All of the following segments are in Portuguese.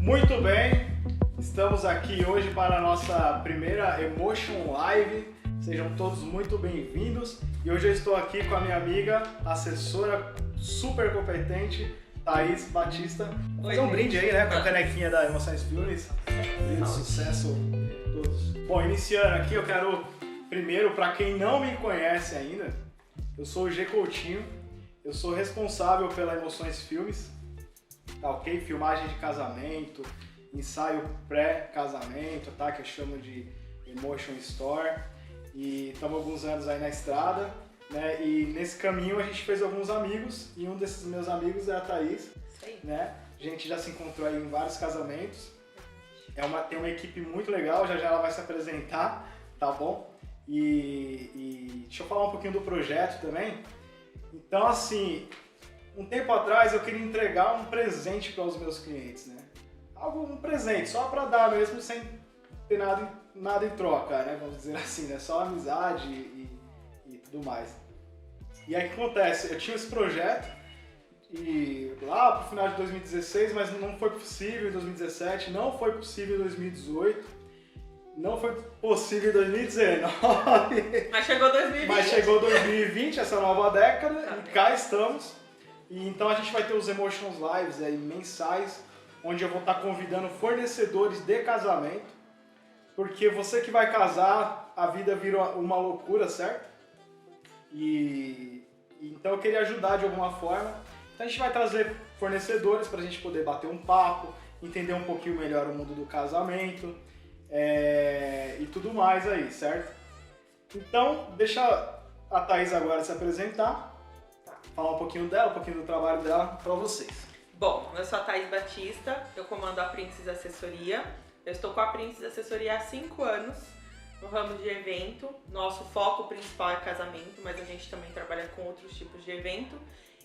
Muito bem, estamos aqui hoje para a nossa primeira Emotion Live. Sejam todos muito bem-vindos. E hoje eu estou aqui com a minha amiga, assessora super competente, Thaís Batista. Vou fazer um brinde aí, né, com a canequinha da Emoções Filmes. Brinde de sucesso a todos. Bom, iniciando aqui, eu quero primeiro, para quem não me conhece ainda, eu sou o G Coutinho, eu sou responsável pela Emoções Filmes. Tá ok? Filmagem de casamento, ensaio pré-casamento, tá? Que eu chamo de Emotion Store. E estamos alguns anos aí na estrada, né? E nesse caminho a gente fez alguns amigos, e um desses meus amigos é a Thaís, né? A gente já se encontrou aí em vários casamentos. Tem uma equipe muito legal, já ela vai se apresentar, tá bom? E deixa eu falar um pouquinho do projeto também. Então, assim, um tempo atrás eu queria entregar um presente para os meus clientes, né? Um presente, só para dar mesmo, sem ter nada em troca, né? Vamos dizer assim, né? Só amizade e tudo mais. E aí o que acontece? Eu tinha esse projeto e lá pro final de 2016, mas não foi possível em 2017, não foi possível em 2018, não foi possível em 2019. Mas chegou 2020. Mas chegou 2020, essa nova década, e cá estamos. E então a gente vai ter os Emotions Lives aí, mensais, onde eu vou estar convidando fornecedores de casamento, porque você que vai casar, a vida vira uma loucura, certo? Então eu queria ajudar de alguma forma. Então a gente vai trazer fornecedores para a gente poder bater um papo, entender um pouquinho melhor o mundo do casamento e tudo mais aí, certo? Então deixa a Thaís agora se apresentar. Falar um pouquinho dela, um pouquinho do trabalho dela para vocês. Bom, eu sou a Thaís Batista, eu comando a Princess Assessoria. Eu estou com a Princess Assessoria há 5 anos no ramo de evento. Nosso foco principal é casamento, mas a gente também trabalha com outros tipos de evento.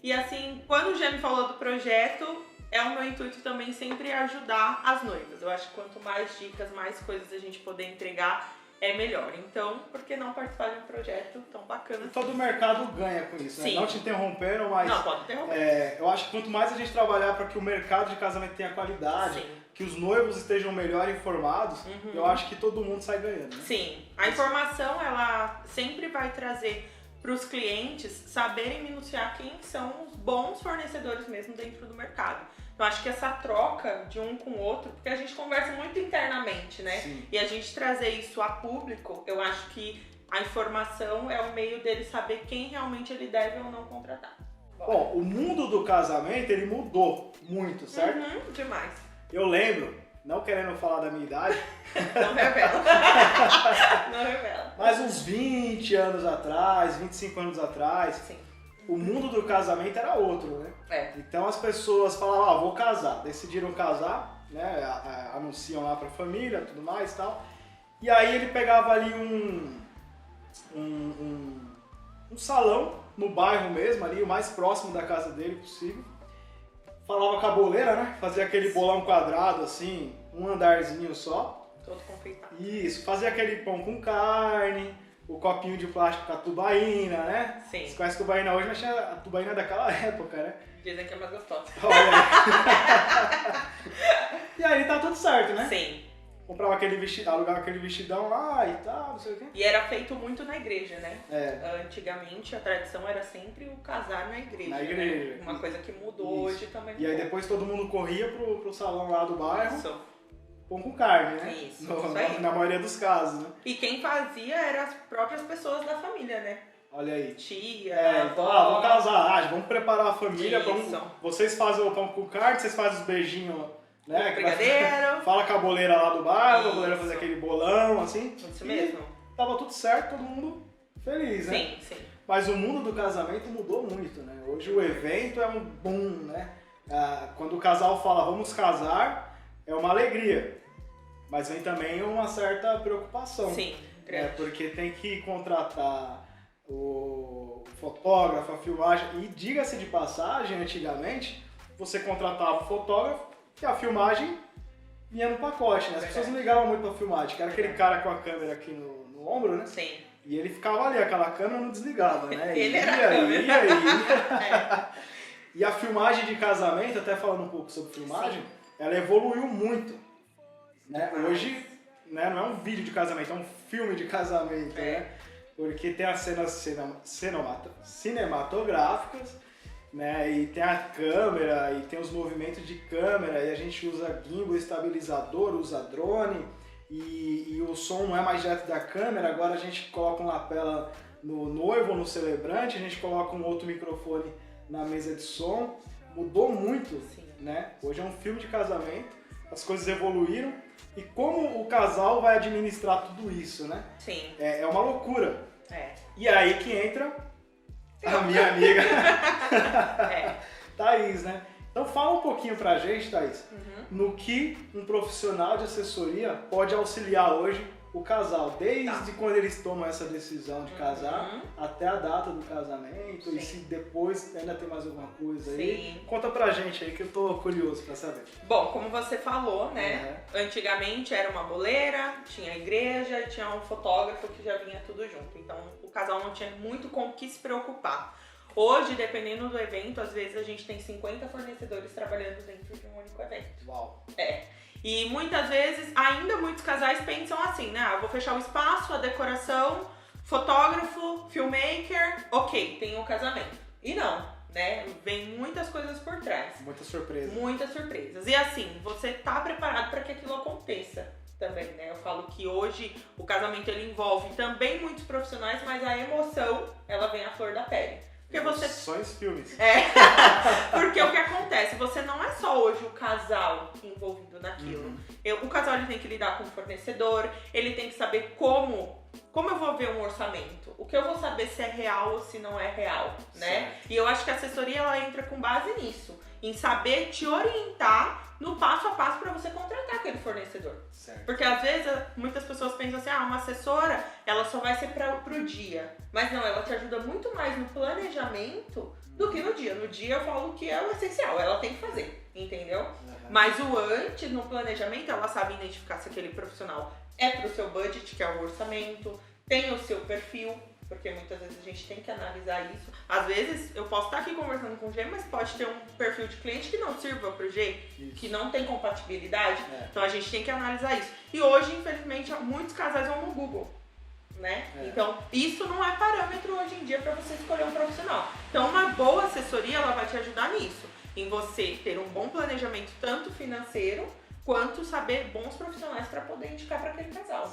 E assim, quando o Gê me falou do projeto, o meu intuito também sempre ajudar as noivas. Eu acho que quanto mais dicas, mais coisas a gente poder entregar, é melhor. Então, por que não participar de um projeto tão bacana? E todo o mercado ganha com isso, né? Sim. Não te interrompendo, mas... Não, pode interromper. Eu acho que quanto mais a gente trabalhar para que o mercado de casamento tenha qualidade, Sim. que os noivos estejam melhor informados, eu acho que todo mundo sai ganhando. Né? Sim. A informação, ela sempre vai trazer para os clientes saberem minuciar quem são os bons fornecedores mesmo dentro do mercado. Eu acho que essa troca de um com o outro, porque a gente conversa muito internamente, né? Sim. E a gente trazer isso a público, eu acho que a informação é o meio dele saber quem realmente ele deve ou não contratar. Bom, o mundo do casamento, ele mudou muito, certo? Demais. Eu lembro, não querendo falar da minha idade, Não revela. Não revela. mas uns 20 anos atrás, 25 anos atrás, Sim. o mundo do casamento era outro, né? Então as pessoas falavam, vou casar, decidiram casar, né? Anunciam lá pra família, tudo mais e tal. E aí ele pegava ali um salão no bairro mesmo, ali, o mais próximo da casa dele possível. Falava com a boleira, né? Fazia aquele bolão quadrado assim, um andarzinho só. Todo confeitado. Isso, fazia aquele pão com carne, o copinho de plástico com a tubaína, né? Sim. Você conhece tubaína hoje, mas tinha a tubaína daquela época, né? Dizem que é mais gostosa. Olha aí. E aí tá tudo certo, né? Sim. Comprava aquele vestido, alugava aquele vestidão lá e tal, não sei o quê. E era feito muito na igreja, né? É. Antigamente a tradição era sempre o casar na igreja. Na igreja. Né? Uma coisa que mudou Isso. hoje também. E aí depois todo mundo corria pro salão lá do bairro, Isso. pão com carne, né? Isso aí. Na maioria dos casos, né? E quem fazia eram as próprias pessoas da família, né? Olha aí. Tia, Então, avó. vamos casar, vamos preparar a família, Isso. vocês fazem o pão com carne, vocês fazem os beijinhos, né? Brigadeiro. Fala com a boleira lá do bairro, a boleira Isso. faz aquele bolão, assim. Isso e mesmo. Tava tudo certo, todo mundo feliz, né? Sim, sim. Mas o mundo do casamento mudou muito, né? Hoje o evento é um boom, né? Quando o casal fala vamos casar, é uma alegria. Mas vem também uma certa preocupação. Sim, né? Porque tem que contratar o fotógrafo, a filmagem. E diga-se de passagem, antigamente, você contratava o fotógrafo e a filmagem vinha no pacote, né? As pessoas não ligavam muito pra filmagem, que era aquele cara com a câmera aqui no ombro, né? Sim. E ele ficava ali, aquela câmera não desligava, né? Ele era a câmera. E a filmagem de casamento, até falando um pouco sobre filmagem, ela evoluiu muito, né? Hoje, né, não é um vídeo de casamento, é um filme de casamento, né? Porque tem as cenas cinematográficas, né? E tem a câmera, e tem os movimentos de câmera, e a gente usa gimbal, estabilizador, usa drone, e o som não é mais direto da câmera, agora a gente coloca uma lapela no noivo ou no celebrante, a gente coloca um outro microfone na mesa de som. Mudou muito, né? Hoje é um filme de casamento, as coisas evoluíram, e como o casal vai administrar tudo isso, né? Sim. É uma loucura. É. E aí que entra a minha amiga Thaís, né? Então fala um pouquinho pra gente, Thaís, no que um profissional de assessoria pode auxiliar hoje o casal, desde quando eles tomam essa decisão de casar até a data do casamento. E se depois ainda tem mais alguma coisa aí. Conta pra gente aí que eu tô curioso pra saber. Bom, como você falou, né? Antigamente era uma boleira, tinha a igreja e tinha um fotógrafo que já vinha tudo junto. Então o casal não tinha muito com o que se preocupar. Hoje, dependendo do evento, às vezes a gente tem 50 fornecedores trabalhando dentro de um único evento. Uau! E muitas vezes, ainda muitos casais pensam assim, né? Eu vou fechar o espaço, a decoração, fotógrafo, filmmaker, ok, tem o casamento. E não, né? Vem muitas coisas por trás. Muitas surpresas. Muitas surpresas. E assim, você tá preparado para que aquilo aconteça também, né? Eu falo que hoje o casamento ele envolve também muitos profissionais, mas a emoção, ela vem à flor da pele. Porque você... Só os filmes. Porque o que acontece? Você não é só hoje o casal envolvido naquilo. O casal ele tem que lidar com o fornecedor, ele tem que saber como eu vou ver um orçamento, o que eu vou saber se é real ou se não é real, né? E eu acho que a assessoria ela entra com base nisso, em saber te orientar no passo a passo para você contratar aquele fornecedor. Certo. Porque às vezes muitas pessoas pensam assim, uma assessora, ela só vai ser pro dia. Mas não, ela te ajuda muito mais no planejamento do que no dia. No dia eu falo que é o essencial, ela tem que fazer, entendeu? Mas o antes, no planejamento, ela sabe identificar se aquele profissional é pro seu budget, que é o orçamento, tem o seu perfil, porque muitas vezes a gente tem que analisar isso. Às vezes eu posso estar aqui conversando com o G, mas pode ter um perfil de cliente que não sirva pro G, que não tem compatibilidade. Então a gente tem que analisar isso. E hoje, infelizmente, muitos casais vão no Google, né? Então isso não é parâmetro hoje em dia para você escolher um profissional. Então uma boa assessoria ela vai te ajudar nisso, em você ter um bom planejamento tanto financeiro quanto saber bons profissionais para poder indicar para aquele casal.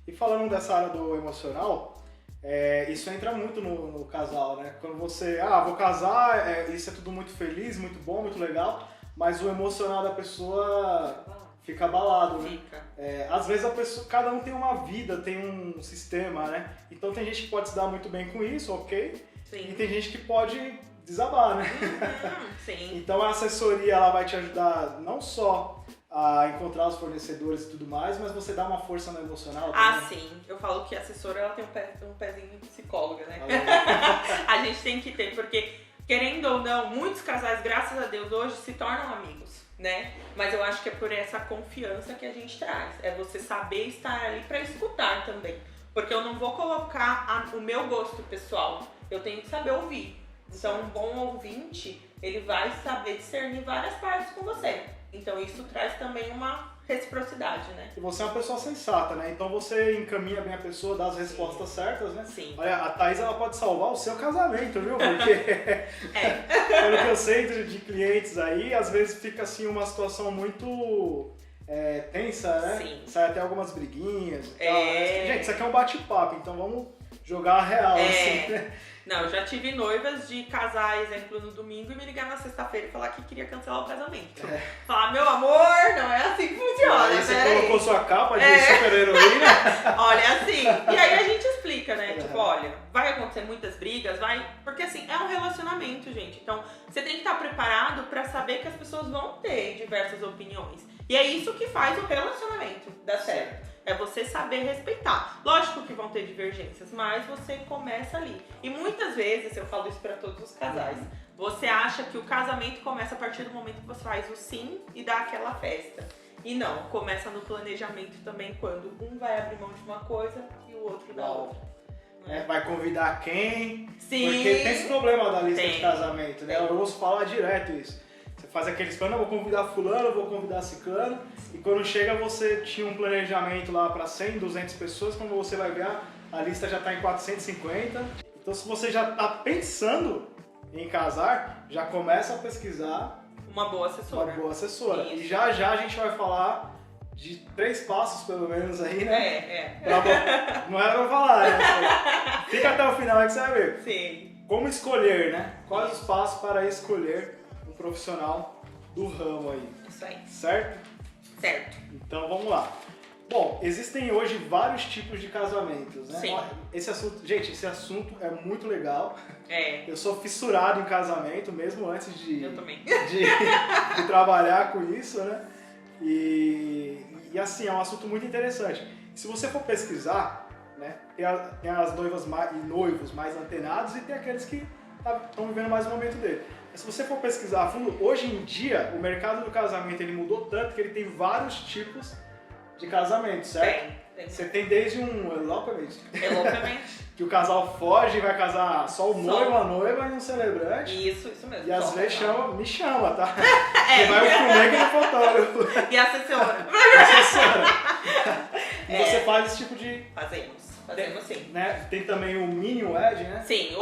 E falando dessa área do emocional, isso entra muito no casal, né? Quando você, vou casar, isso é tudo muito feliz, muito bom, muito legal, mas o emocional da pessoa fica abalado, né? Às vezes cada um tem uma vida, tem um sistema, né? Então tem gente que pode se dar muito bem com isso, ok? Sim. E tem gente que pode desabar, né? Sim. Então a assessoria ela vai te ajudar não só a encontrar os fornecedores e tudo mais, mas você dá uma força no emocional também. Sim. Eu falo que a assessora ela tem um pezinho de psicóloga, né? A gente tem que ter, porque querendo ou não, muitos casais, graças a Deus, hoje se tornam amigos, né? Mas eu acho que é por essa confiança que a gente traz. É você saber estar ali para escutar também. Porque eu não vou colocar o meu gosto pessoal. Eu tenho que saber ouvir. Então, um bom ouvinte, ele vai saber discernir várias partes com você. Então, isso traz também uma reciprocidade, né? E você é uma pessoa sensata, né? Então você encaminha bem a pessoa, dá as respostas certas, né? Sim. Olha, a Thaís ela pode salvar o seu casamento, viu? Porque pelo que eu sei de clientes aí, às vezes fica assim uma situação muito tensa, né? Sim. Sai até algumas briguinhas e tal. Né? Gente, isso aqui é um bate-papo, então vamos jogar a real, assim, né? Não, eu já tive noivas de casar, exemplo, no domingo e me ligar na sexta-feira e falar que queria cancelar o casamento. Falar, meu amor, não é assim que funciona. Aí você colocou sua capa de super-heroína. Olha, assim, e aí a gente explica, né? Tipo, olha, vai acontecer muitas brigas, vai... Porque assim, é um relacionamento, gente. Então, você tem que estar preparado pra saber que as pessoas vão ter diversas opiniões. E é isso que faz o relacionamento dar certo. É você saber respeitar. Lógico que vão ter divergências, mas você começa ali. E muitas vezes, eu falo isso para todos os casais, você acha que o casamento começa a partir do momento que você faz o sim e dá aquela festa. E não, começa no planejamento também, quando um vai abrir mão de uma coisa e o outro da outra. Vai convidar quem? Sim. Porque tem esse problema da lista de casamento, né? Eu ouço falar direto isso. Você faz aqueles planos, vou convidar fulano, vou convidar ciclano, e quando chega você tinha um planejamento lá para 100, 200 pessoas, quando você vai ver a lista já está em 450. Então se você já está pensando em casar, já começa a pesquisar uma boa assessora. Isso. E já já a gente vai falar de 3 passos pelo menos aí, né? Não era pra falar, né? Fica até o final aí que você vai ver. Sim. Como escolher, né? Quais os passos para escolher um profissional do ramo aí. Isso aí. Certo? Certo. Então vamos lá. Bom, existem hoje vários tipos de casamentos, né? Sim. Esse assunto é muito legal. Eu sou fissurado em casamento, mesmo antes Eu também. de trabalhar com isso, né? E assim, é um assunto muito interessante. Se você for pesquisar, né, tem as noivas e noivos mais antenados e tem aqueles que estão vivendo mais o momento dele. Mas se você for pesquisar a fundo, hoje em dia, o mercado do casamento ele mudou tanto que ele tem vários tipos de casamento, certo? Tem. Você tem desde um elopement. Que o casal foge e vai casar só o noivo, a noiva e um celebrante. Isso mesmo. E às vezes me chama, tá? Você vai filmar aqui no fotógrafo. E a assessora. E você faz esse tipo de... Fazemos sim. Né? Tem também o mini wedding, né? Sim.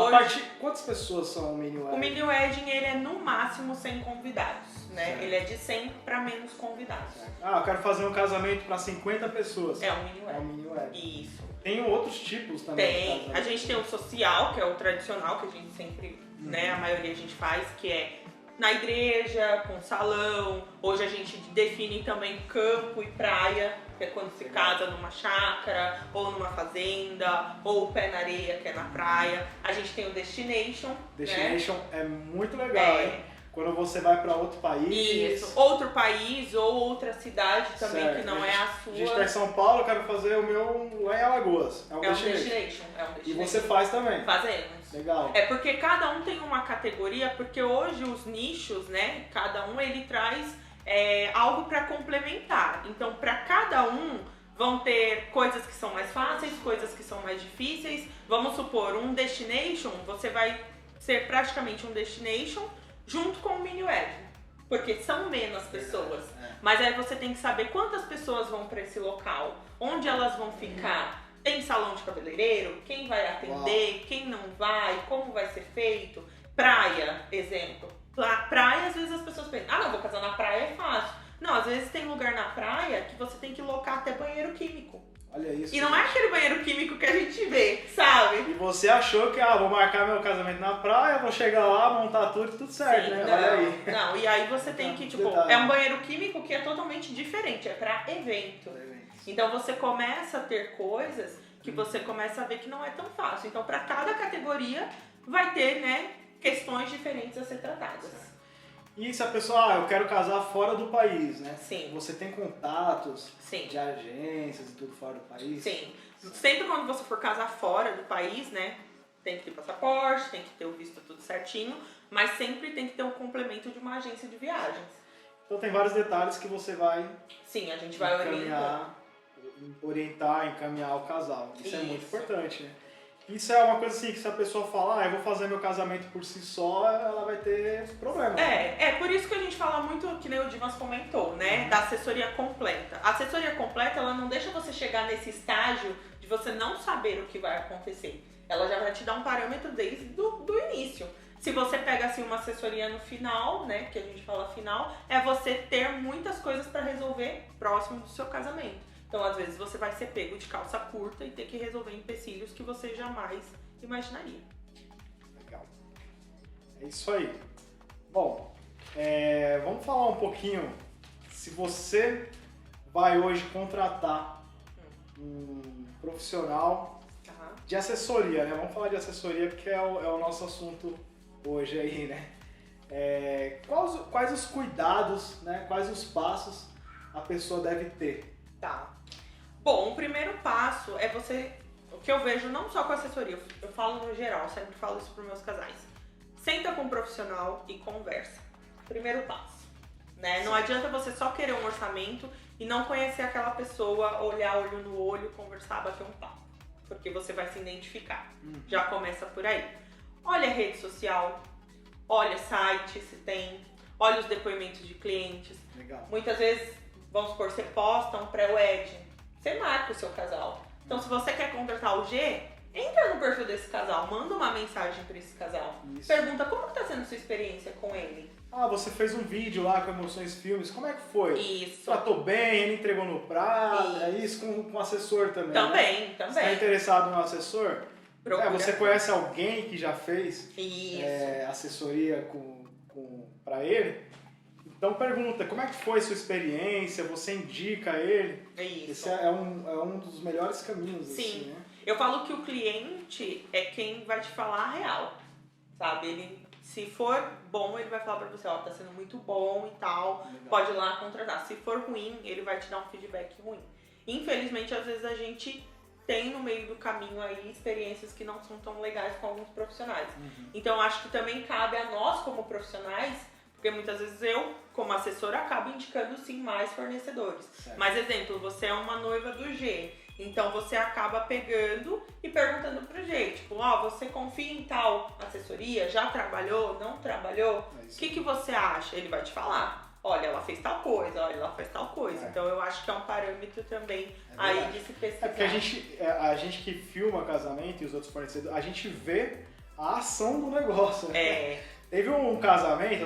Quantas pessoas são o mini wedding? O mini wedding ele é no máximo 100 convidados, né? Certo. Ele é de 100 para menos convidados. Eu quero fazer um casamento para 50 pessoas. É um mini wedding. É um mini wedding. Isso. Tem outros tipos também. Tem. A gente tem o social, que é o tradicional, que a gente sempre, né, a maioria a gente faz, que é na igreja, com salão. Hoje a gente define também campo e praia, que é quando se casa numa chácara, ou numa fazenda, ou o pé na areia, que é na praia. A gente tem o destination. Destination, né? É muito legal, hein? Quando você vai para outro país. Isso, outro país ou outra cidade também, certo, que não é a sua. A gente tá em São Paulo, eu quero fazer o meu lá em Alagoas. É um destination. E você faz também? Fazemos. Legal. É porque cada um tem uma categoria, porque hoje os nichos, né, cada um ele traz algo para complementar. Então, para cada um vão ter coisas que são mais fáceis, coisas que são mais difíceis. Vamos supor, um destination, você vai ser praticamente um destination junto com o mini wedding, porque são menos pessoas. Mas aí você tem que saber quantas pessoas vão para esse local, onde elas vão ficar. Tem salão de cabeleireiro, quem vai atender, quem não vai, como vai ser feito. Praia, exemplo. Praia, às vezes as pessoas pensam, não, vou casar na praia, é fácil. Não, às vezes tem lugar na praia que você tem que locar até banheiro químico. Olha isso. E não é aquele banheiro químico que a gente vê, sabe? E você achou que, vou marcar meu casamento na praia, vou chegar lá, montar tudo certo, né? Não, olha aí. Não, e aí você tem que, é um banheiro químico que é totalmente diferente, é pra evento. Então você começa a ter coisas que você começa a ver que não é tão fácil. Então para cada categoria vai ter, né, questões diferentes a ser tratadas. E se a pessoa, eu quero casar fora do país, né? Sim. Você tem contatos Sim. de agências e tudo fora do país? Sim. Sempre quando você for casar fora do país, né, tem que ter passaporte, tem que ter o visto tudo certinho, mas sempre tem que ter um complemento de uma agência de viagens. Então tem vários detalhes que você vai... Sim, a gente vai orientar, encaminhar o casal. Isso é muito importante, né? Isso é uma coisa assim que se a pessoa falar, eu vou fazer meu casamento por si só, ela vai ter problema. É por isso que a gente fala muito, que nem o Dimas comentou, né? Da assessoria completa. A assessoria completa, ela não deixa você chegar nesse estágio de você não saber o que vai acontecer. Ela já vai te dar um parâmetro desde do início. Se você pega assim uma assessoria no final, né, que a gente fala final, é você ter muitas coisas para resolver próximo do seu casamento. Então, às vezes, você vai ser pego de calça curta e ter que resolver empecilhos que você jamais imaginaria. Legal. É isso aí. Bom, vamos falar um pouquinho. Se você vai hoje contratar um profissional de assessoria, né? Vamos falar de assessoria porque é o nosso assunto hoje aí, né? Quais os cuidados, né? Quais os passos a pessoa deve ter? Tá. Bom, o primeiro passo é o que eu vejo não só com assessoria, eu falo no geral, sempre falo isso para os meus casais. Senta com um profissional e conversa. Primeiro passo, né? Não adianta você só querer um orçamento e não conhecer aquela pessoa, olhar olho no olho, conversar, bater um papo, porque você vai se identificar. Já começa por aí. Olha a rede social, olha site se tem, olha os depoimentos de clientes. Legal. Muitas vezes, vamos supor, você posta um pré-wedding, você marca o seu casal. Então, se você quer contratar o G, entra no perfil desse casal, manda uma mensagem para esse casal. Isso. Pergunta como está sendo sua experiência com ele. Ah, você fez um vídeo lá com Emoções Filmes, como é que foi? Isso. Tratou bem, ele entregou no prazo, é isso com o assessor também, Também, né? também. Você está interessado no assessor? Procura. Você conhece alguém que já fez Isso. assessoria para ele? Então pergunta, como é que foi sua experiência? Você indica ele? Isso. Esse é um dos melhores caminhos, Sim. assim, né? Eu falo que o cliente é quem vai te falar a real, sabe? Ele, se for bom, ele vai falar pra você, ó, tá sendo muito bom e tal, Legal. pode ir lá contratar. Se for ruim, ele vai te dar um feedback ruim. Infelizmente, às vezes a gente tem no meio do caminho aí experiências que não são tão legais com alguns profissionais. Então, acho que também cabe a nós como profissionais, porque muitas vezes eu, como assessora, acabo indicando sim mais fornecedores. Certo. Mas, exemplo, você é uma noiva do G, então você acaba pegando e perguntando pro G, tipo, ó, você confia em tal assessoria? Já trabalhou? Não trabalhou? É O isso. que você acha? Ele vai te falar. Olha, ela fez tal coisa, olha, ela faz tal coisa. É. Então eu acho que é um parâmetro também É aí verdade. de se pesquisar. É porque a gente que filma casamento e os outros fornecedores, a gente vê a ação do negócio, né? É, Teve um casamento,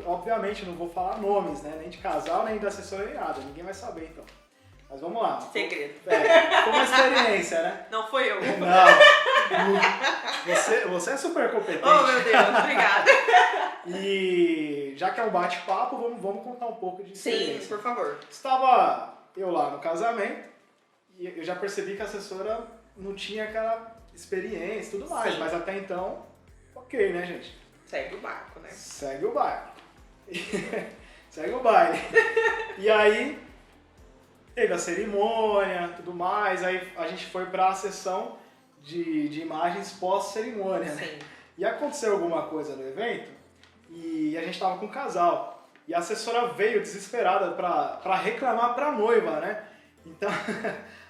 obviamente não vou falar nomes, né? Nem de casal, nem da assessora, nem nada. Ninguém vai saber, então. Mas vamos lá. segredo. Foi uma experiência, né? Não foi eu. Não. Você é super competente. Oh, meu Deus, obrigada. E já que é um bate-papo, vamos contar um pouco de Sim, experiência. por favor. Estava eu lá no casamento e eu já percebi que a assessora não tinha aquela experiência e tudo mais, Sim. mas até então, ok, né, gente? Segue o barco, né? Segue o baile. Segue o baile. E aí, teve a cerimônia, tudo mais, aí a gente foi para a sessão de imagens pós-cerimônia, né? Sim. E aconteceu alguma coisa no evento e a gente tava com um casal. E a assessora veio desesperada pra reclamar pra noiva, né? Então,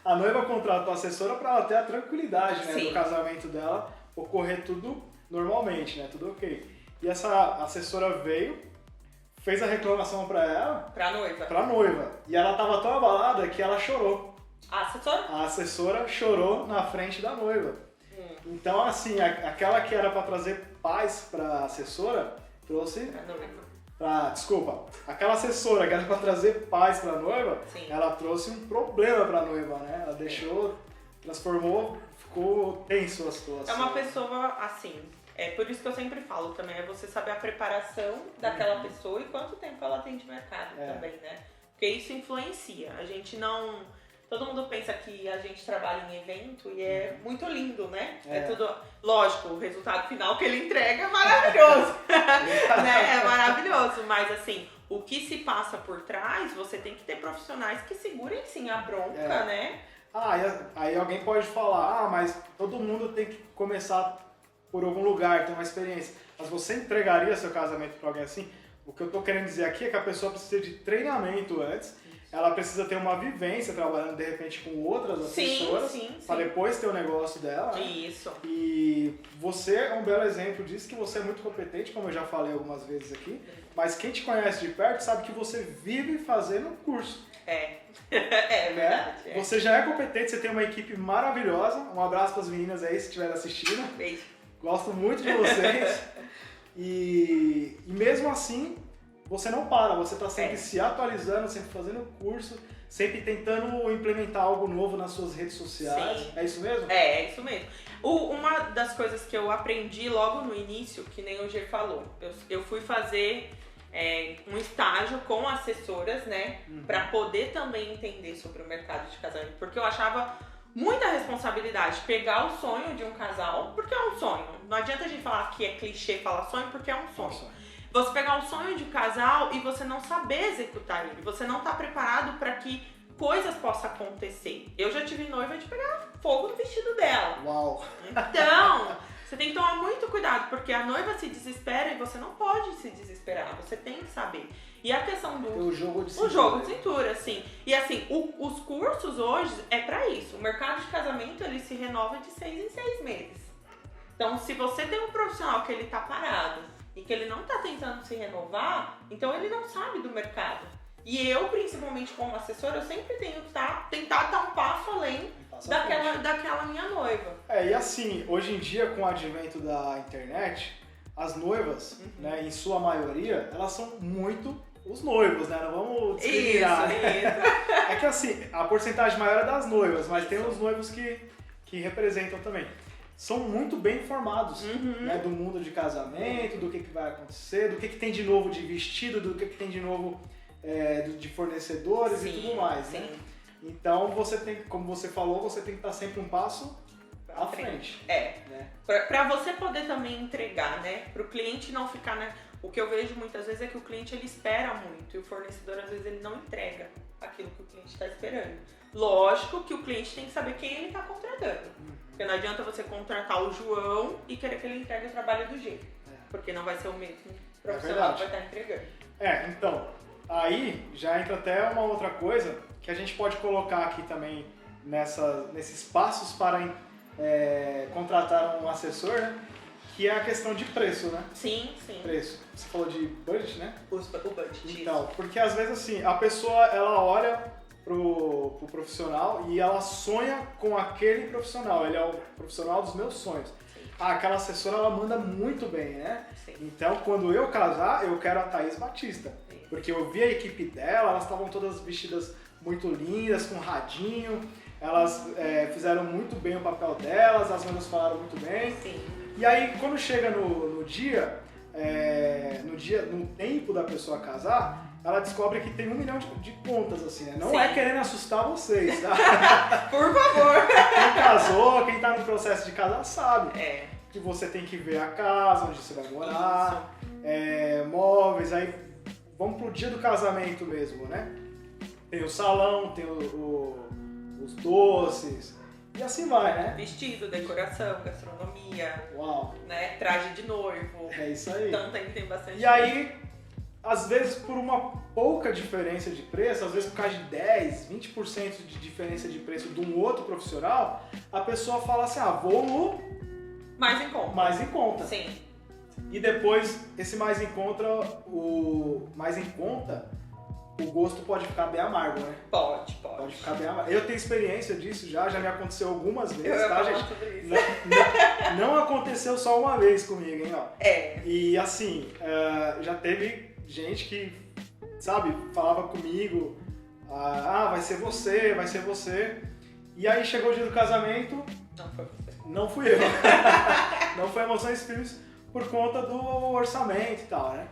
a noiva contratou a assessora pra ela ter a tranquilidade, né, Sim. do casamento dela, ocorrer tudo normalmente, né? Tudo ok. E essa assessora veio, fez a reclamação pra ela, Pra noiva. pra noiva. E ela tava tão abalada que ela chorou. A assessora? A assessora chorou na frente da noiva. Então, assim, aquela que era pra trazer paz pra assessora, trouxe... Pra noiva. Desculpa, aquela assessora que era pra trazer paz pra noiva, Sim. ela trouxe um problema pra noiva, né? Ela deixou, transformou, ficou tenso a situação. É uma pessoa assim. É por isso que eu sempre falo também, é você saber a preparação daquela pessoa e quanto tempo ela tem de mercado também, né? Porque isso influencia. A gente não... Todo mundo pensa que a gente trabalha em evento e é muito lindo, né? É tudo... Lógico, o resultado final que ele entrega é maravilhoso. Né? É maravilhoso. Mas assim, o que se passa por trás, você tem que ter profissionais que segurem sim a bronca, né? Aí alguém pode falar, mas todo mundo tem que começar por algum lugar, ter uma experiência. Mas você entregaria seu casamento pra alguém assim? O que eu tô querendo dizer aqui é que a pessoa precisa de treinamento antes. Ela precisa ter uma vivência trabalhando de repente com outras assessoras para depois ter o negócio dela. Né? Isso. E você é um belo exemplo disso, que você é muito competente, como eu já falei algumas vezes aqui, mas quem te conhece de perto sabe que você vive fazendo curso. É Né? verdade. É. Você já é competente, você tem uma equipe maravilhosa. Um abraço para as meninas aí se estiverem assistindo. Beijo. Gosto muito de vocês. E mesmo assim, você não para, você está sempre se atualizando, sempre fazendo curso, sempre tentando implementar algo novo nas suas redes sociais. Sim. É isso mesmo? É isso mesmo. Uma das coisas que eu aprendi logo no início, que nem o G falou, eu fui fazer um estágio com assessoras, né, pra poder também entender sobre o mercado de casamento, porque eu achava muita responsabilidade pegar o sonho de um casal, porque é um sonho. Não adianta a gente falar que é clichê falar sonho, porque é um sonho. Você pegar o sonho de um casal e você não saber executar ele, você não tá preparado para que coisas possam acontecer. Eu já tive noiva de pegar fogo no vestido dela. Uau! Então, você tem que tomar muito cuidado, porque a noiva se desespera e você não pode se desesperar, você tem que saber. E a questão do... O jogo de cintura. O jogo de cintura, assim. E assim, os cursos hoje é pra isso. O mercado de casamento, ele se renova de 6 em 6 meses. Então, se você tem um profissional que ele tá parado, e que ele não tá tentando se renovar, então ele não sabe do mercado. E eu, principalmente como assessora, eu sempre tenho que tentar dar um passo além daquela minha noiva. E assim, hoje em dia, com o advento da internet, as noivas, né, em sua maioria, elas são muito os noivos, né? Não vamos discriminar. Isso. É que assim, a porcentagem maior é das noivas, mas tem os noivos que representam também. São muito bem informados, né, do mundo de casamento, do que vai acontecer, do que tem de novo de vestido, do que tem de novo de fornecedores e tudo mais, né? Então você tem, como você falou, você tem que estar sempre um passo à frente. Né? Para você poder também entregar, né? Para o cliente não ficar, né? O que eu vejo muitas vezes é que o cliente ele espera muito e o fornecedor às vezes ele não entrega aquilo que o cliente está esperando. Lógico que o cliente tem que saber quem ele está contratando. Porque não adianta você contratar o João e querer que ele entregue o trabalho do jeito. Porque não vai ser o mesmo profissional que vai estar entregando. Então, aí já entra até uma outra coisa que a gente pode colocar aqui também nesses passos para contratar um assessor, né? Que é a questão de preço, né? Sim. Preço. Você falou de budget, né? O budget. Então, porque às vezes assim, a pessoa ela olha pro profissional e ela sonha com aquele profissional. Ele é o profissional dos meus sonhos. Aquela assessora ela manda muito bem, né? Sim. Então, quando eu casar, eu quero a Thaís Batista. Sim. Porque eu vi a equipe dela, elas estavam todas vestidas muito lindas, com radinho. Elas fizeram muito bem o papel delas, as noivas falaram muito bem. Sim. E aí, quando chega no tempo da pessoa casar, ela descobre que tem 1 milhão de contas, assim, né? Não Sim. é querendo assustar vocês, tá? Por favor! Quem casou, quem tá no processo de casar sabe. Que você tem que ver a casa, onde você vai morar, móveis, aí vamos pro dia do casamento mesmo, né? Tem o salão, tem os doces, e assim vai, né? Vestido, decoração, gastronomia, né? Traje de noivo. É isso aí. Então tem bastante. E aí, às vezes por uma pouca diferença de preço, às vezes por causa de 10, 20% de diferença de preço de um outro profissional, a pessoa fala assim, vou no mais em conta. Mais em conta. Sim. E depois, esse mais em conta, o gosto pode ficar bem amargo, né? Pode. Pode ficar bem amargo. Eu tenho experiência disso já me aconteceu algumas vezes, tá, gente? Não aconteceu só uma vez comigo, hein, ó. E assim, já teve gente que, sabe, falava comigo, vai ser você. E aí chegou o dia do casamento, não foi você. Não fui eu. Não foi Emoções Filmes por conta do orçamento e tal, né?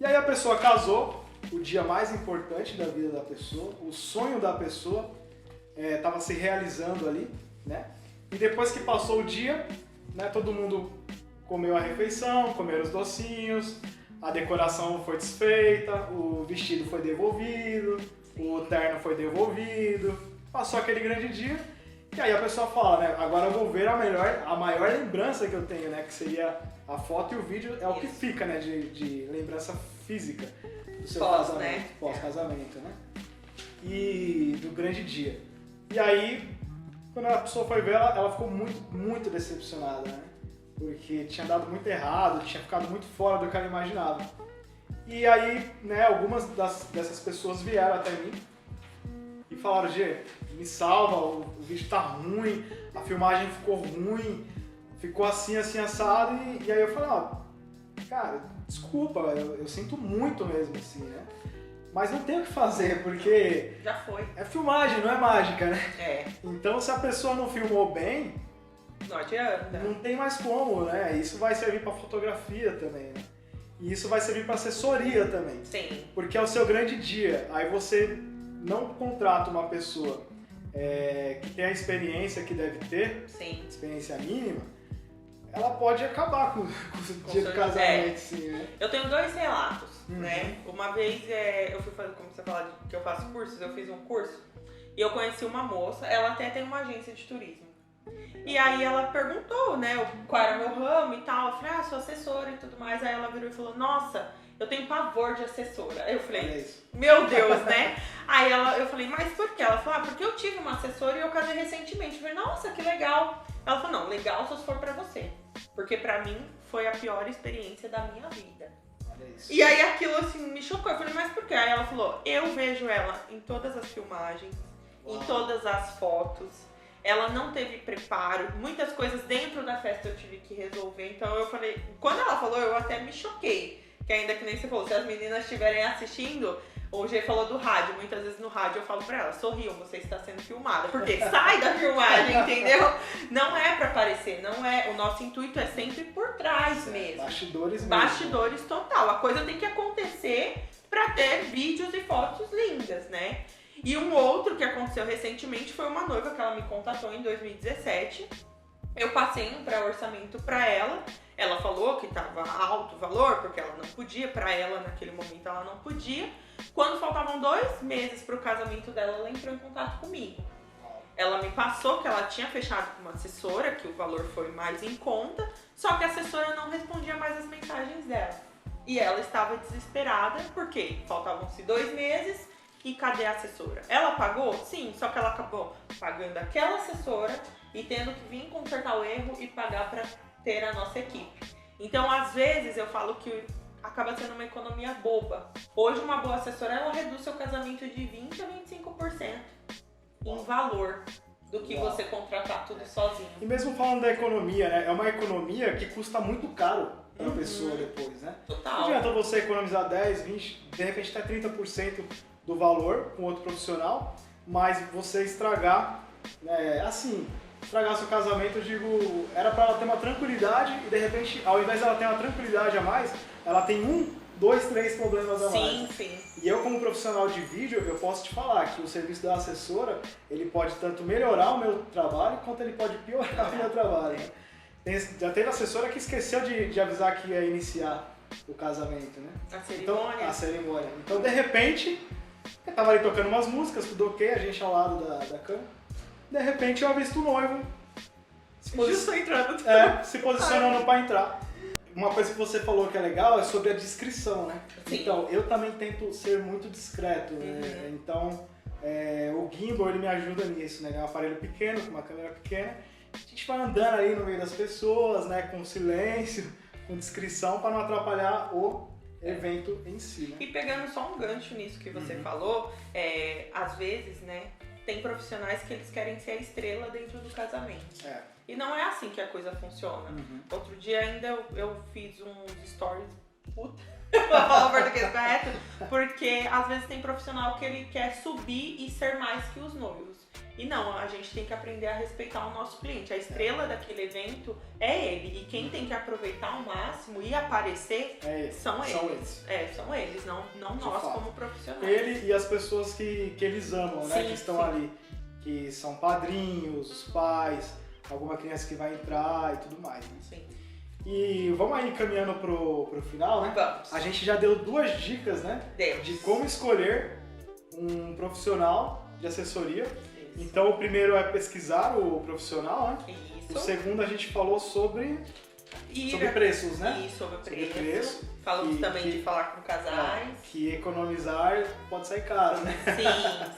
E aí a pessoa casou, o dia mais importante da vida da pessoa, o sonho da pessoa estava se realizando ali, né? E depois que passou o dia, né, todo mundo comeu a refeição, comeram os docinhos, a decoração foi desfeita, o vestido foi devolvido, o terno foi devolvido, passou aquele grande dia. E aí a pessoa fala, né, agora eu vou ver a maior lembrança que eu tenho, né, que seria a foto e o vídeo, o que fica, né, de lembrança física do seu casamento, pós-casamento, né, e do grande dia. E aí, quando a pessoa foi ver, ela ficou muito, muito decepcionada, né, porque tinha dado muito errado, tinha ficado muito fora do que ela imaginava. E aí, né, algumas dessas pessoas vieram até mim e falaram, Gê, me salva, o vídeo tá ruim, a filmagem ficou ruim, ficou assim, assado, e aí eu falei, cara, desculpa, eu sinto muito mesmo assim, né? Mas não tem o que fazer, porque... Já foi. É filmagem, não é mágica, né? Então se a pessoa não filmou bem... Não adianta. Não tem mais como, né? Isso vai servir pra fotografia também, né? E isso vai servir pra assessoria também. Sim. Porque é o seu grande dia, aí você não contrata uma pessoa que tem a experiência que deve ter, sim, experiência mínima, ela pode acabar com o dia do casamento, sim, né? Eu tenho 2 relatos, né? Uma vez eu fui fazer, como você fala que eu faço cursos, eu fiz um curso e eu conheci uma moça, ela até tem uma agência de turismo. E aí ela perguntou, né, qual era o meu ramo e tal, eu falei, sou assessora e tudo mais, aí ela virou e falou, nossa, eu tenho pavor de assessora. Aí eu falei, meu Deus, né? Aí eu falei, mas por quê? Ela falou, porque eu tive uma assessora e eu casei recentemente. Eu falei, nossa, que legal. Ela falou, não, legal só se for pra você. Porque pra mim foi a pior experiência da minha vida. Olha isso. E aí aquilo assim me chocou. Eu falei, mas por quê? Aí ela falou, eu vejo ela em todas as filmagens, em todas as fotos. Ela não teve preparo, muitas coisas dentro da festa eu tive que resolver. Então eu falei, quando ela falou, eu até me choquei. Que ainda que nem você falou, se as meninas estiverem assistindo, o G falou do rádio. Muitas vezes no rádio eu falo pra ela, sorriam, você está sendo filmada. Porque sai da filmagem, entendeu? Não é pra aparecer, não é. O nosso intuito é sempre por trás mesmo. Bastidores mesmo. Bastidores total. A coisa tem que acontecer pra ter vídeos e fotos lindas, né? E um outro que aconteceu recentemente foi uma noiva que ela me contatou em 2017. Eu passei um pré-orçamento pra ela. Ela falou que tava alto o valor, porque ela não podia, pra ela naquele momento ela não podia. Quando faltavam 2 meses pro casamento dela, ela entrou em contato comigo. Ela me passou que ela tinha fechado com uma assessora, que o valor foi mais em conta, só que a assessora não respondia mais as mensagens dela. E ela estava desesperada, porque faltavam-se 2 meses. E cadê a assessora? Ela pagou? Sim, só que ela acabou pagando aquela assessora e tendo que vir consertar o erro e pagar para ter a nossa equipe. Então, às vezes, eu falo que acaba sendo uma economia boba. Hoje, uma boa assessora, ela reduz seu casamento de 20% a 25% em valor do que você contratar tudo sozinho. E mesmo falando da economia, né? É uma economia que custa muito caro para a pessoa depois, né? Total. Não adianta você economizar 10, 20, de repente até 30% do valor com outro profissional, mas você estragar, estragar seu casamento, eu digo, era para ela ter uma tranquilidade e de repente, ao invés dela ter uma tranquilidade a mais, ela tem 1, 2, 3 problemas a mais. Sim, sim. E eu, como profissional de vídeo, eu posso te falar que o serviço da assessora, ele pode tanto melhorar o meu trabalho, quanto ele pode piorar o meu trabalho. Né? Já teve assessora que esqueceu de avisar que ia iniciar o casamento, né? A cerimônia. Então, de repente, eu tava ali tocando umas músicas, tudo ok, a gente ao lado da câmera. De repente eu avisto o noivo se posicionando para entrar. Uma coisa que você falou que é legal é sobre a discrição, né? Sim. Então, eu também tento ser muito discreto, né? Então, o gimbal ele me ajuda nisso, né? É um aparelho pequeno, com uma câmera pequena. A gente vai andando ali no meio das pessoas, né? Com silêncio, com discrição, para não atrapalhar o evento em si, né? E pegando só um gancho nisso que você falou, às vezes, né, tem profissionais que eles querem ser a estrela dentro do casamento. E não é assim que a coisa funciona. Outro dia ainda eu fiz uns stories, vou falar o português correto, porque às vezes tem profissional que ele quer subir e ser mais que os noivos. E não, a gente tem que aprender a respeitar o nosso cliente. A estrela daquele evento é ele. E quem tem que aproveitar ao máximo e aparecer são eles. São eles, não nós como profissionais. Ele e as pessoas que eles amam, né? Que estão ali. Que são padrinhos, os pais, alguma criança que vai entrar e tudo mais. Né? Sim. E vamos aí caminhando pro final, né? Vamos. A gente já deu 2 dicas, né? De como escolher um profissional de assessoria. Então o primeiro é pesquisar o profissional, né? Isso. O segundo a gente falou sobre preços, né? Isso, sobre preço. Falamos também de falar com casais. Que economizar pode sair caro, né?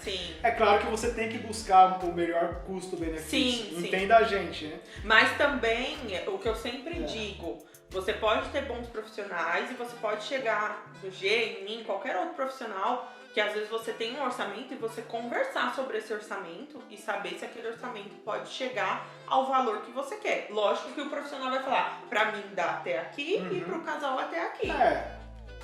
Sim. É claro que você tem que buscar o melhor custo-benefício. Entenda a gente, né? Mas também, o que eu sempre digo, você pode ter bons profissionais e você pode chegar no G, em mim, qualquer outro profissional, que às vezes você tem um orçamento e você conversar sobre esse orçamento e saber se aquele orçamento pode chegar ao valor que você quer. Lógico que o profissional vai falar, pra mim dá até aqui e pro casal até aqui.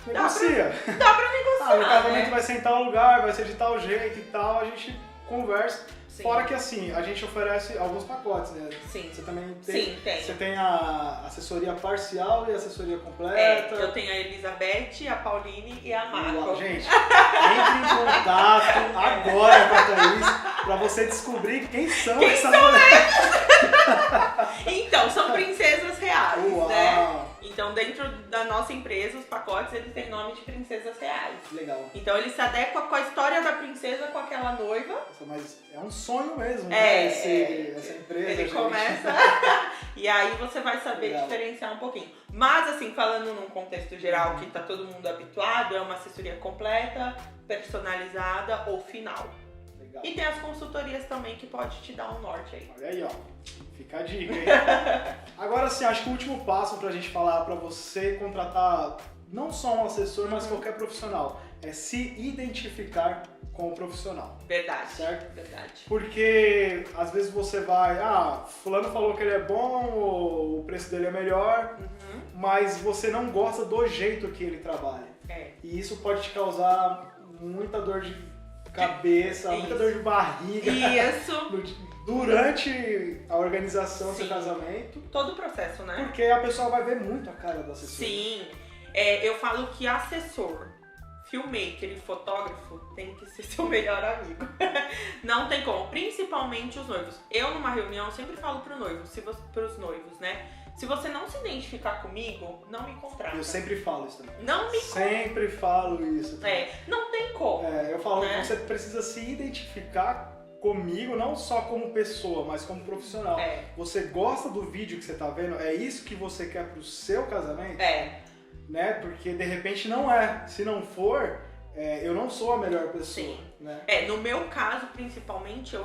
Negocia. Dá pra negociar, o casamento vai ser em tal lugar, vai ser de tal jeito e tal, a gente conversa. Sim. Fora que assim, a gente oferece alguns pacotes, né? Sim. Você também tem. Sim, tem. Você tem a assessoria parcial e a assessoria completa. Eu tenho a Elizabeth, a Pauline e a Marco. Gente, entre em contato agora com a Thaís pra você descobrir quem são essas mulheres. Então, são princesas reais, Uau. né? Então, dentro da nossa empresa, os pacotes, eles têm nome de princesas reais. Legal. Então, ele se adequa com a história da princesa com aquela noiva. Mas é um sonho mesmo, né? Essa empresa. Ele começa... E aí você vai saber diferenciar um pouquinho. Mas, assim, falando num contexto geral que tá todo mundo habituado, é uma assessoria completa, personalizada ou final. Legal. E tem as consultorias também que pode te dar um norte aí. Olha aí, ó. Fica a dica, hein? Agora sim, acho que o último passo pra gente falar pra você contratar não só um assessor, mas qualquer profissional, é se identificar com o profissional. Verdade. Certo? Verdade. Porque às vezes você vai, fulano falou que ele é bom, o preço dele é melhor, mas você não gosta do jeito que ele trabalha. E isso pode te causar muita dor de cabeça, muita dor de barriga. Isso. Durante a organização do Sim. seu casamento. Todo o processo, né? Porque a pessoa vai ver muito a cara do assessor. Sim. Eu falo que assessor, filmmaker e fotógrafo tem que ser seu melhor amigo. Não tem como. Principalmente os noivos. Eu, numa reunião, sempre falo pros noivos, né? Se você não se identificar comigo, não me contrata. Eu sempre falo isso também. Não me Sempre falo isso também. não tem como. Eu falo né? que você precisa se identificar comigo, não só como pessoa, mas como profissional. Você gosta do vídeo que você tá vendo? É isso que você quer pro seu casamento? Né? Porque de repente não é. Se não for, eu não sou a melhor pessoa. Sim. Né? No meu caso, principalmente,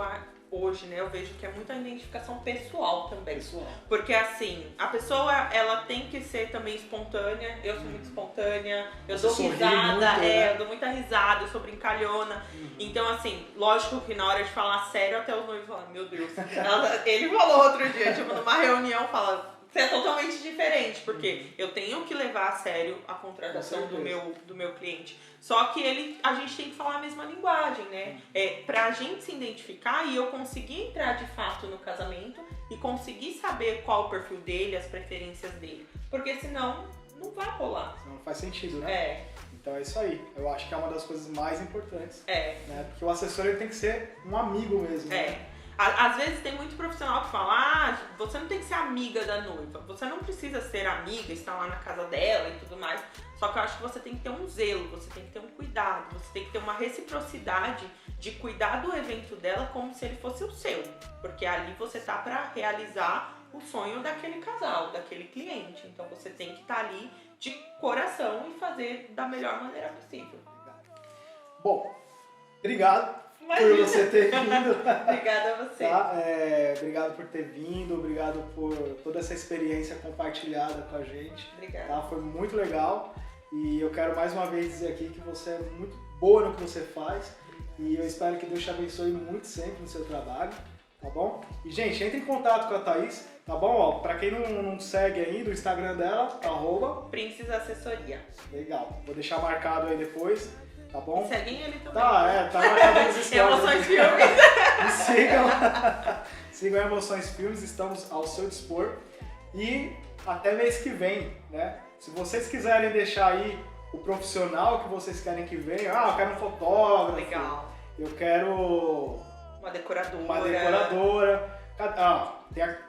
hoje, né, eu vejo que é muita identificação pessoal também. Porque assim, a pessoa, ela tem que ser também espontânea. Eu sou muito espontânea, eu dou risada, muito, né? eu dou muita risada, eu sou brincalhona. Então, assim, lógico que na hora de falar sério, até os noivos falam, meu Deus. Ele falou outro dia, tipo, numa reunião, fala, você é totalmente diferente, porque eu tenho que levar a sério a contratação do meu cliente. Só que a gente tem que falar a mesma linguagem, né? Pra gente se identificar e eu conseguir entrar de fato no casamento e conseguir saber qual o perfil dele, as preferências dele. Porque senão não vai rolar. Não faz sentido, né? Então é isso aí. Eu acho que é uma das coisas mais importantes. Né? Porque o assessor ele tem que ser um amigo mesmo. Né? Às vezes tem muito profissional que fala, você não tem que ser amiga da noiva, você não precisa ser amiga, estar lá na casa dela e tudo mais, só que eu acho que você tem que ter um zelo, você tem que ter um cuidado, você tem que ter uma reciprocidade de cuidar do evento dela como se ele fosse o seu, porque ali você tá para realizar o sonho daquele casal, daquele cliente, então você tem que estar ali de coração e fazer da melhor maneira possível. Bom, obrigado. Por você ter vindo. Obrigada a você. Tá? Obrigado por ter vindo, obrigado por toda essa experiência compartilhada com a gente. Obrigada. Tá? Foi muito legal e eu quero mais uma vez dizer aqui que você é muito boa no que você faz e eu espero que Deus te abençoe muito sempre no seu trabalho, tá bom? E gente, entre em contato com a Thaís, tá bom? Ó, pra quem não segue ainda, o Instagram dela, Princess Assessoria. Legal, vou deixar marcado aí depois. Tá bom? Seguem ele também. Tá marcado nos stories. Emoções Filmes. Me sigam Emoções Filmes, estamos ao seu dispor. E até mês que vem, né? Se vocês quiserem deixar aí o profissional que vocês querem que venha, eu quero um fotógrafo. Legal. Eu quero uma decoradora.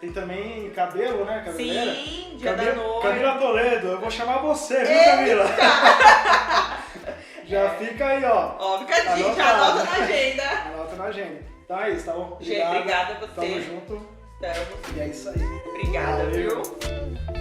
Tem também cabelo, né? Cabeleira? Sim, dia da noiva. Camila Toledo, eu vou chamar você, viu, Camila? Já fica aí, ó. Fica a dica, anota na agenda. Anota na agenda. Então é isso, tá bom? Gente, obrigada a você. Tamo junto. Estamos. E é isso aí. Obrigada, Valeu. viu?